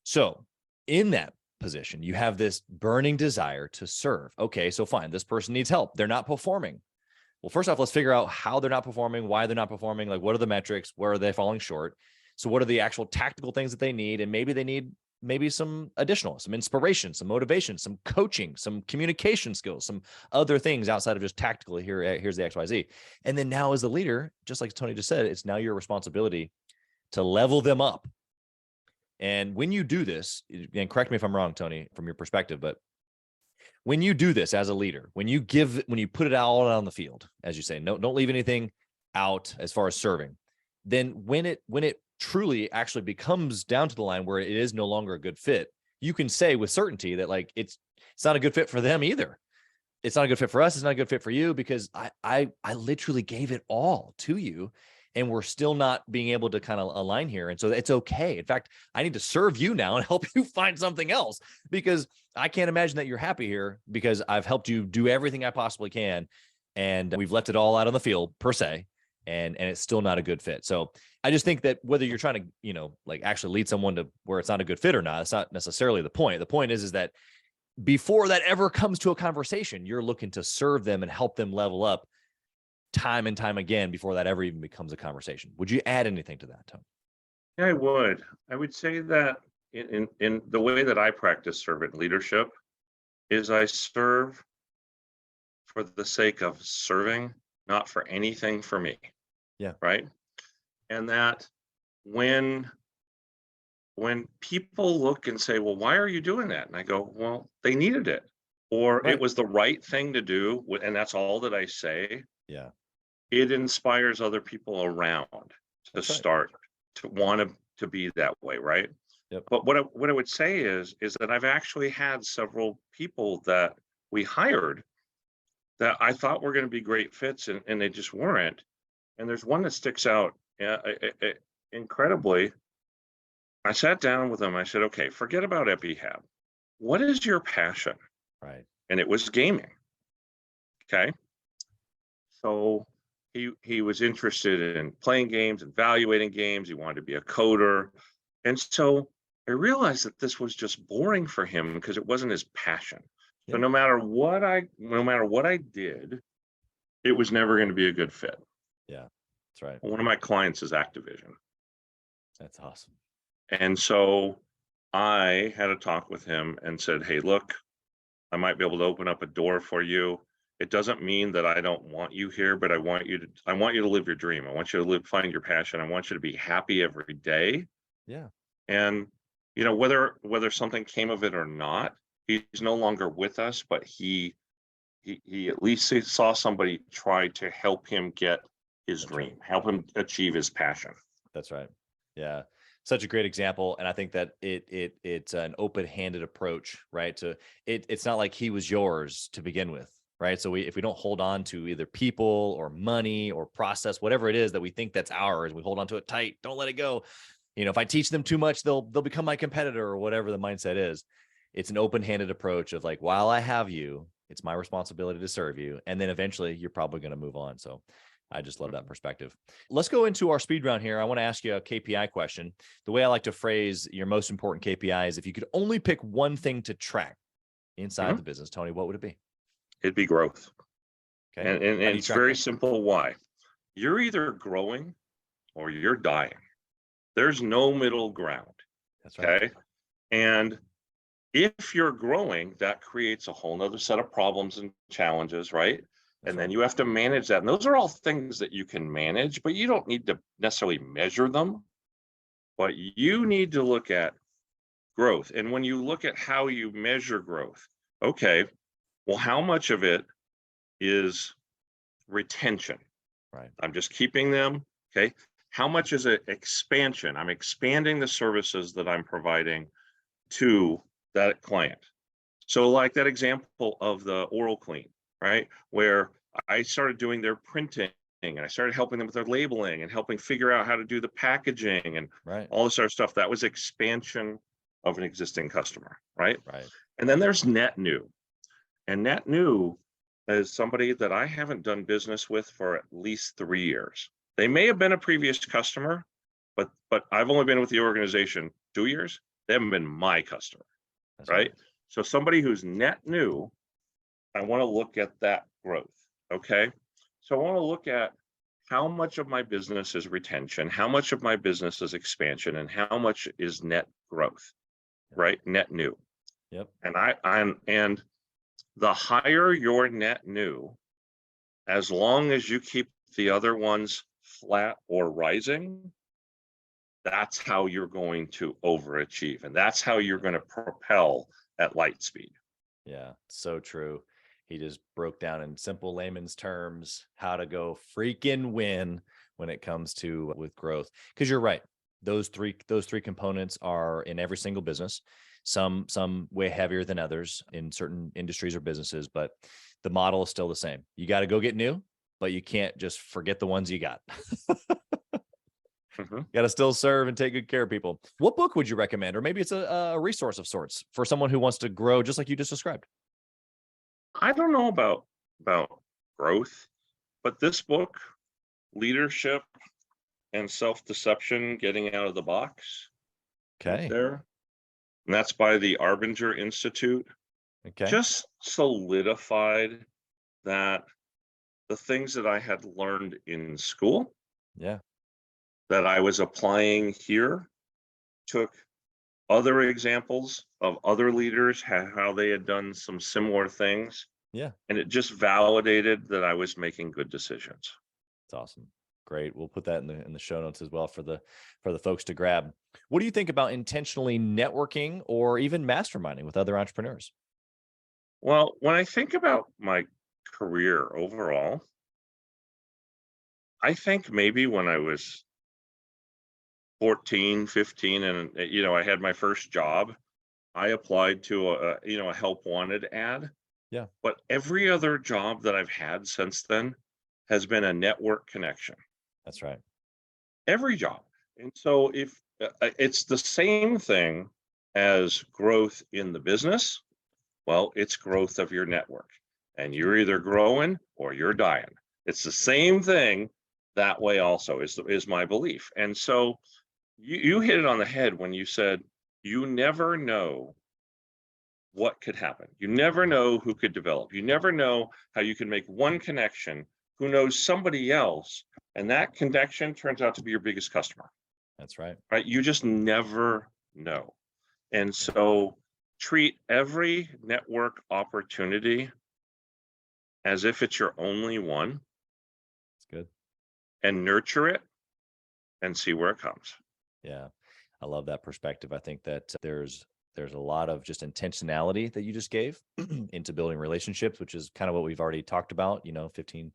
So in that position, you have this burning desire to serve. Okay, so fine. This person needs help. They're not performing. Well, first off, let's figure out how they're not performing, why they're not performing. Like, what are the metrics? Where are they falling short? So what are the actual tactical things that they need? And maybe they need some additional, some inspiration, some motivation, some coaching, some communication skills, some other things outside of just tactically here's the XYZ. And then now as the leader, just like Tony just said, it's now your responsibility to level them up. And when you do this, and correct me if I'm wrong, Tony, from your perspective, but when you do this as a leader, when you put it all out on the field, as you say, no, don't leave anything out as far as serving, then when it truly actually becomes down to the line where it is no longer a good fit, you can say with certainty that like it's not a good fit for them either. It's not a good fit for us. It's not a good fit for you, because I literally gave it all to you, and we're still not being able to kind of align here. And so it's okay. In fact, I need to serve you now and help you find something else, because I can't imagine that you're happy here, because I've helped you do everything I possibly can. And we've left it all out on the field per se. And it's still not a good fit. So I just think that whether you're trying to, like actually lead someone to where it's not a good fit or not, it's not necessarily the point. The point is that before that ever comes to a conversation, you're looking to serve them and help them level up time and time again before that ever even becomes a conversation. Would you add anything to that, Tony? Yeah, I would. I would say that in the way that I practice servant leadership is I serve for the sake of serving, not for anything for me. Yeah. Right. And that when people look and say, well, why are you doing that? And I go, well, they needed it, or Right. it was the right thing to do. And that's all that I say. Yeah. It inspires other people around to start to want to be that way. Right. Yep. But what I would say is that I've actually had several people that we hired that I thought were going to be great fits, and they just weren't. And there's one that sticks out incredibly. I sat down with him. I said, okay, forget about EPI-HAB. What is your passion? Right. And it was gaming. Okay. So he was interested in playing games, evaluating games. He wanted to be a coder. And so I realized that this was just boring for him because it wasn't his passion. So Yeah. no matter what I did, it was never going to be a good fit. Yeah. That's right. One of my clients is Activision. That's awesome. And so I had a talk with him and said, hey, look, I might be able to open up a door for you. It doesn't mean that I don't want you here, but I want you to live your dream. I want you to find your passion. I want you to be happy every day. Yeah. And whether something came of it or not, he's no longer with us, but he at least saw somebody try to help him get his dream, help him achieve his passion. That's right. Yeah. Such a great example. And I think that it's an open-handed approach, right? It's not like he was yours to begin with, right? So if we don't hold on to either people or money or process, whatever it is that we think that's ours, we hold on to it tight, don't let it go. If I teach them too much, they'll become my competitor or whatever the mindset is. It's an open-handed approach of like, while I have you, it's my responsibility to serve you. And then eventually you're probably going to move on. So I just love that perspective. Let's go into our speed round here. I want to ask you a KPI question. The way I like to phrase your most important KPI is if you could only pick one thing to track inside the business, Tony, what would it be? It'd be growth. Okay. And it's very simple. Why? You're either growing or you're dying. There's no middle ground. That's right. Okay. And if you're growing, that creates a whole nother set of problems and challenges, right? And then you have to manage that. And those are all things that you can manage, but you don't need to necessarily measure them. But you need to look at growth. And when you look at how you measure growth, okay, well, how much of it is retention? Right. I'm just keeping them. Okay. How much is it expansion? I'm expanding the services that I'm providing to that client. So like that example of the oral clean, right? Where I started doing their printing and I started helping them with their labeling and helping figure out how to do the packaging and all this other stuff. That was expansion of an existing customer, right? Right. And then there's net new. And net new is somebody that I haven't done business with for at least 3 years. They may have been a previous customer, but I've only been with the organization 2 years. They haven't been my customer, right? So somebody who's net new, I want to look at that growth, okay? So I want to look at how much of my business is retention, how much of my business is expansion, and how much is net growth, right? Net new. Yep. And the higher your net new, as long as you keep the other ones flat or rising, that's how you're going to overachieve. And that's how you're going to propel at light speed. Yeah, so true. He just broke down in simple layman's terms how to go freaking win when it comes to with growth. Because you're right. Those three components are in every single business. Some way heavier than others in certain industries or businesses, but the model is still the same. You got to go get new, but you can't just forget the ones you got. Got to still serve and take good care of people. What book would you recommend? Or maybe it's a resource of sorts for someone who wants to grow just like you just described. I don't know about growth, but this book, Leadership and Self-Deception, Getting Out of the Box. Okay. There. And that's by the Arbinger Institute. Okay. Just solidified that the things that I had learned in school, that I was applying here, took other examples of other leaders, how they had done some similar things. Yeah. And it just validated that I was making good decisions. That's awesome. Great. We'll put that in the show notes as well for the folks to grab. What do you think about intentionally networking or even masterminding with other entrepreneurs? Well, when I think about my career overall, I think maybe when I was 14, 15, and I had my first job, I applied to a help wanted ad. Yeah. But every other job that I've had since then has been a network connection. That's right. Every job. And so if it's the same thing as growth in the business, well, it's growth of your network. And you're either growing or you're dying. It's the same thing that way also is my belief. And so you hit it on the head when you said, you never know what could happen. You never know who could develop. You never know how you can make one connection who knows somebody else, and that connection turns out to be your biggest customer. That's right. Right? You just never know. And so treat every network opportunity as if it's your only one. That's good. And nurture it and see where it comes. Yeah. I love that perspective. I think that there's a lot of just intentionality that you just gave into building relationships, which is kind of what we've already talked about, 15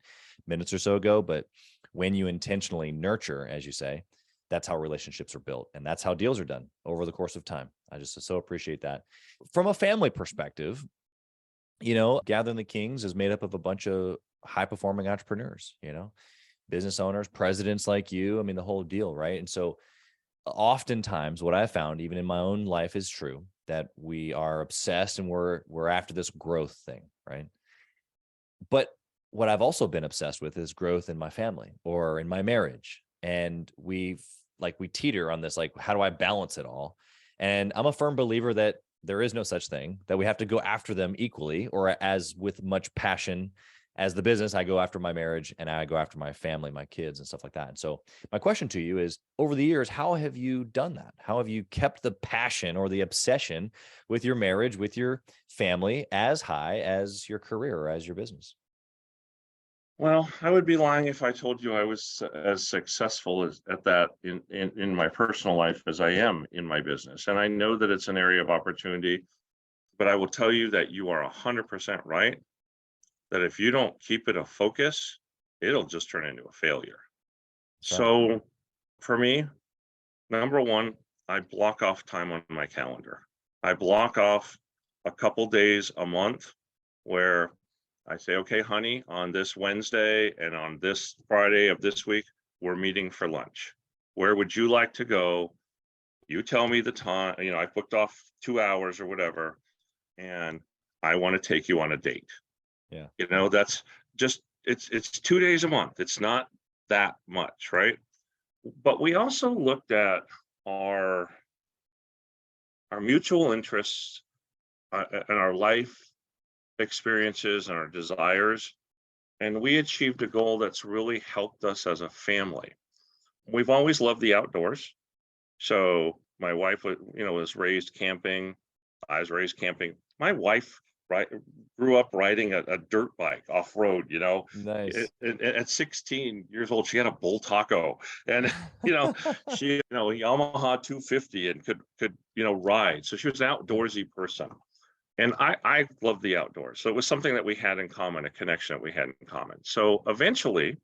minutes or so ago. But when you intentionally nurture, as you say, that's how relationships are built. And that's how deals are done over the course of time. I just so appreciate that. From a family perspective, Gathering the Kings is made up of a bunch of high performing entrepreneurs, business owners, presidents like you. I mean, the whole deal, right? And so oftentimes what I found, even in my own life, is true that we are obsessed and we're after this growth thing, right? But what I've also been obsessed with is growth in my family or in my marriage. And we teeter on this, like, how do I balance it all? And I'm a firm believer that there is no such thing, that we have to go after them equally or as with much passion as the business. I go after my marriage and I go after my family, my kids and stuff like that. And so my question to you is, over the years, how have you done that? How have you kept the passion or the obsession with your marriage, with your family as high as your career or as your business? Well, I would be lying if I told you I was as successful at that in my personal life as I am in my business. And I know that it's an area of opportunity, but I will tell you that you are 100% right, that if you don't keep it a focus, it'll just turn into a failure. So for me, number one, I block off time on my calendar. I block off a couple days a month where I say, okay, honey, on this Wednesday and on this Friday of this week, we're meeting for lunch. Where would you like to go? You tell me the time, I booked off 2 hours or whatever, and I want to take you on a date. Yeah. That's just, it's 2 days a month. It's not that much, right? But we also looked at our mutual interests and our life experiences and our desires, and we achieved a goal that's really helped us as a family. We've always loved the outdoors. So my wife was raised camping. I was raised camping. My wife grew up riding a dirt bike off-road. Nice. At 16 years old, she had a Bull Taco, and she a Yamaha 250 and could ride. So she was an outdoorsy person. And I love the outdoors. So it was something that we had in common, a connection that we had in common. So eventually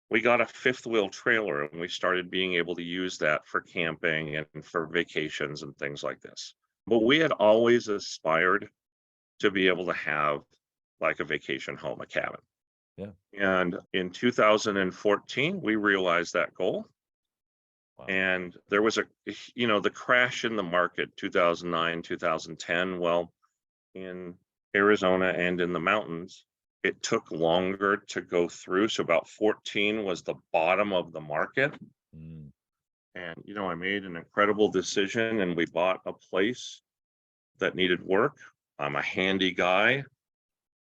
we got a fifth wheel trailer and we started being able to use that for camping and for vacations and things like this. But we had always aspired to be able to have like a vacation home, a cabin. Yeah. And in 2014, we realized that goal. Wow. And there was the crash in the market, 2009, 2010. Well, in Arizona and in the mountains, it took longer to go through. So about 14 was the bottom of the market. And, I made an incredible decision and we bought a place that needed work. I'm a handy guy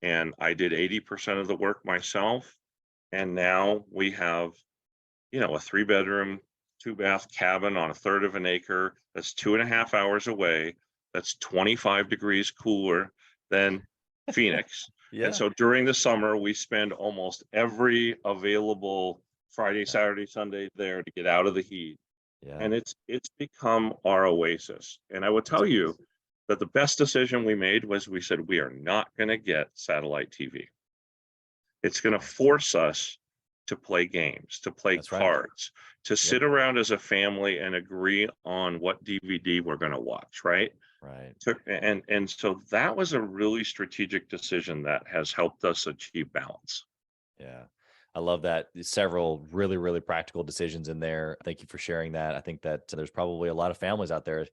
and I did 80% of the work myself. And now we have, a 3-bedroom, 2-bath cabin on 1/3 of an acre that's 2.5 hours away. That's 25 degrees cooler than Phoenix. Yeah. And so during the summer, we spend almost every available Friday, Saturday, Sunday there to get out of the heat. Yeah. And it's become our oasis. And I will tell you that the best decision we made was we said, we are not going to get satellite TV. It's going to force us to play games, to play cards, to sit around as a family and agree on what DVD we're going to watch, right? Right. And so that was a really strategic decision that has helped us achieve balance. Yeah. I love that. Several really, really practical decisions in there. Thank you for sharing that. I think that there's probably a lot of families out there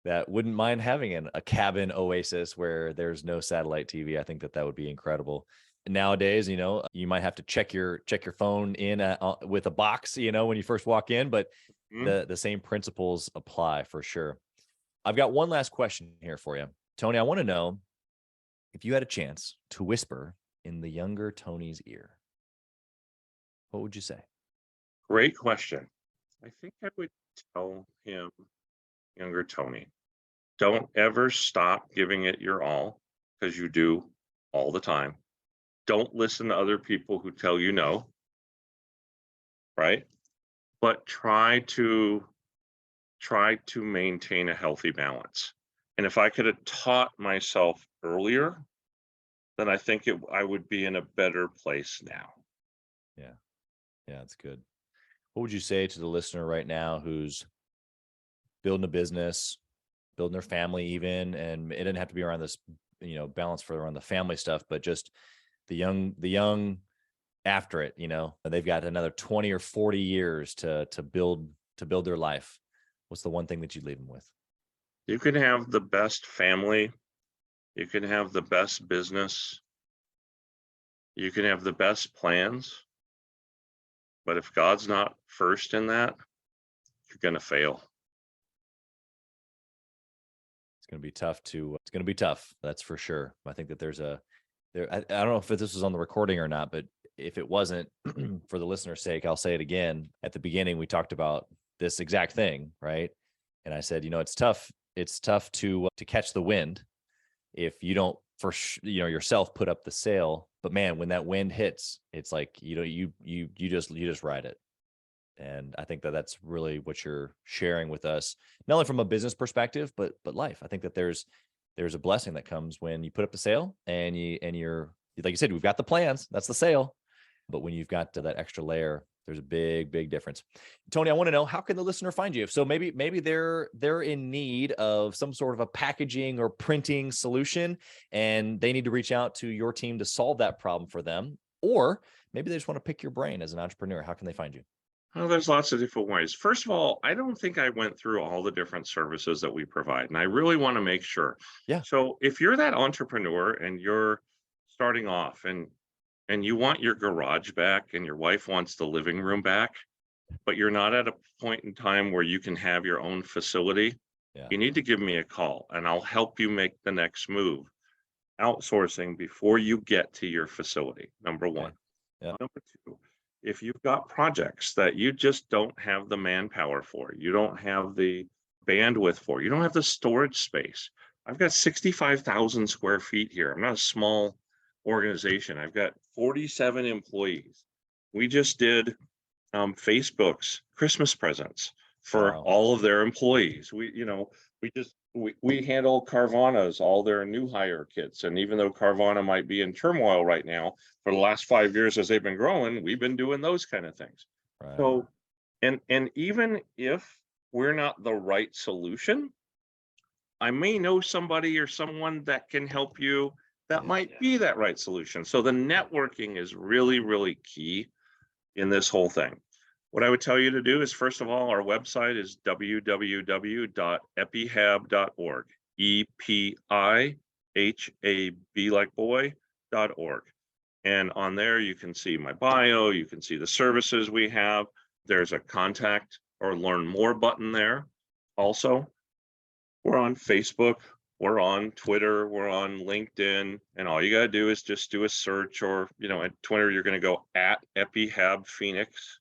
that wouldn't mind having a cabin oasis where there's no satellite TV. I think that that would be incredible. Nowadays, you might have to check your phone in with a box, when you first walk in, but Mhm. the same principles apply for sure. I've got one last question here for you, Tony. I want to know if you had a chance to whisper in the younger Tony's ear, what would you say? Great question. I think I would tell him, younger Tony, don't ever stop giving it your all, because you do all the time. Don't listen to other people who tell you no, right? But try to maintain a healthy balance. And if I could have taught myself earlier, then I think I would be in a better place now. Yeah. Yeah, that's good. What would you say to the listener right now who's building a business, building their family even, and it didn't have to be around this, balance for around the family stuff, but just the young after it, they've got another 20 or 40 years to build their life. What's the one thing that you'd leave them with? You can have the best family, you can have the best business, you can have the best plans, but if God's not first in that, you're going to fail. It's going to be tough it's going to be tough. That's for sure. I think that I don't know if this was on the recording or not, but if it wasn't, for the listener's sake, I'll say it again. At the beginning, we talked about this exact thing, right? And I said, it's tough. It's tough to catch the wind if you don't yourself put up the sail. But man, when that wind hits, it's like, you just ride it. And I think that that's really what you're sharing with us, not only from a business perspective, but life. I think that there's a blessing that comes when you put up the sail and you're, like you said, we've got the plans. That's the sail. But when you've got that extra layer, there's a big, big difference. Tony, I want to know, how can the listener find you? So maybe they're in need of some sort of a packaging or printing solution, and they need to reach out to your team to solve that problem for them. Or maybe they just want to pick your brain as an entrepreneur. How can they find you? Well, there's lots of different ways. First of all, I don't think I went through all the different services that we provide, and I really want to make sure. Yeah. So if you're that entrepreneur and you're starting off and you want your garage back and your wife wants the living room back, but you're not at a point in time where you can have your own facility, Yeah. you need to give me a call and I'll help you make the next move. Outsourcing before you get to your facility, number one. Okay. Yeah. Number two, if you've got projects that you just don't have the manpower for, you don't have the bandwidth for, you don't have the storage space. I've got 65,000 square feet here. I'm not a small organization. I've got 47 employees. We just did Facebook's Christmas presents for Wow. all of their employees. We handle Carvana's, all their new hire kits. And even though Carvana might be in turmoil right now, for the last 5 years as they've been growing, we've been doing those kind of things. Right. So, and even if we're not the right solution, I may know somebody or someone that can help you that might be that right solution. So the networking is really, really key in this whole thing. What I would tell you to do is, first of all, our website is www.epihab.org, EPI-HAB like boy.org. And on there, you can see my bio, you can see the services we have. There's a contact or learn more button there. Also, we're on Facebook, we're on Twitter, we're on LinkedIn, and all you got to do is just do a search, or, at Twitter, you're going to go at EPI-HAB Phoenix,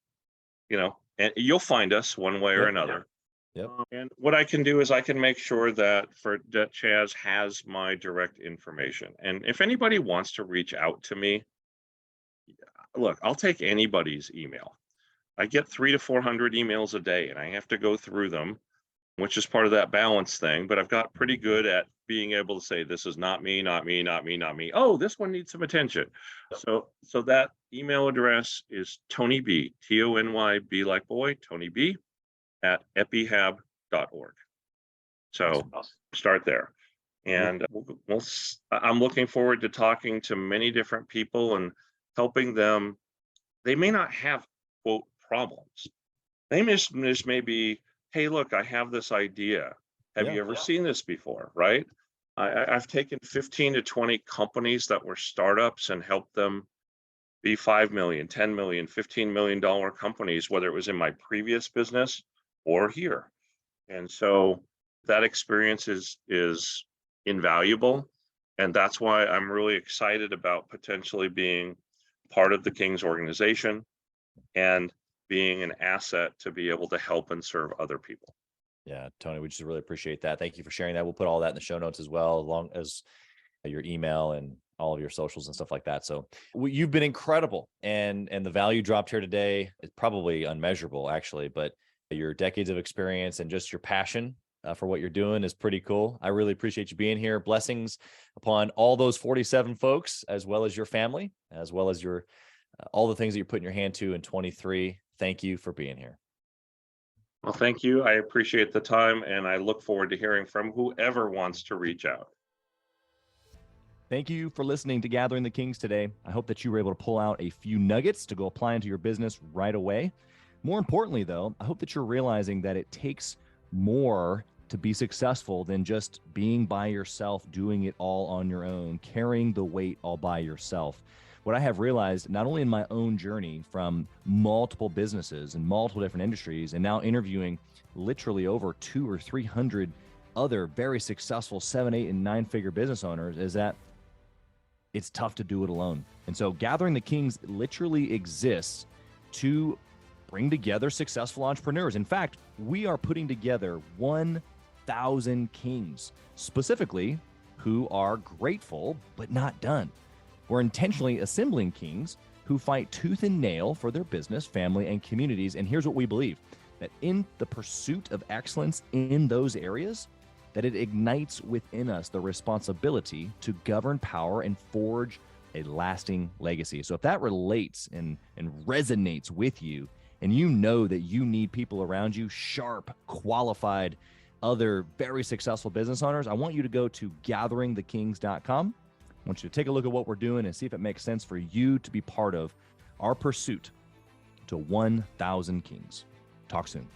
and you'll find us one way or another. Yep. And what I can do is I can make sure that Chaz has my direct information. And if anybody wants to reach out to me, look, I'll take anybody's email. I get 300 to 400 emails a day, and I have to go through them, which is part of that balance thing. But I've got pretty good at being able to say, this is not me, not me, not me, not me. Oh, this one needs some attention. So that email address is Tony B, TONYB like boy, Tony B at epihab.org. So start there. And I'm looking forward to talking to many different people and helping them they may not have, quote, problems. They just may be, hey, look, I have this idea. Have Yeah. you ever seen this before? Right? I've taken 15 to 20 companies that were startups and helped them be 5 million, 10 million, $15 million companies, whether it was in my previous business or here. And so that experience is invaluable. And that's why I'm really excited about potentially being part of the King's organization and being an asset to be able to help and serve other people. Yeah, Tony, we just really appreciate that. Thank you for sharing that. We'll put all that in the show notes as well, along as your email and all of your socials and stuff like that. So you've been incredible, and the value dropped here today is probably unmeasurable, actually. But your decades of experience and just your passion for what you're doing is pretty cool. I really appreciate you being here. Blessings upon all those 47 folks, as well as your family, as well as your all the things that you're putting your hand to in 23. Thank you for being here. Well, thank you. I appreciate the time, and I look forward to hearing from whoever wants to reach out. Thank you for listening to Gathering the Kings today. I hope that you were able to pull out a few nuggets to go apply into your business right away. More importantly, though, I hope that you're realizing that it takes more to be successful than just being by yourself, doing it all on your own, carrying the weight all by yourself. What I have realized, not only in my own journey from multiple businesses and multiple different industries, and now interviewing literally over 200 or 300 other very successful 7, 8, and 9-figure business owners, is that it's tough to do it alone. And so Gathering the Kings literally exists to bring together successful entrepreneurs. In fact, we are putting together 1,000 kings, specifically who are grateful but not done. We're intentionally assembling kings who fight tooth and nail for their business, family, and communities. And here's what we believe, that in the pursuit of excellence in those areas, that it ignites within us the responsibility to govern power and forge a lasting legacy. So if that relates and resonates with you, and you know that you need people around you, sharp, qualified, other very successful business owners, I want you to go to gatheringthekings.com. I want you to take a look at what we're doing and see if it makes sense for you to be part of our pursuit to 1,000 kings. Talk soon.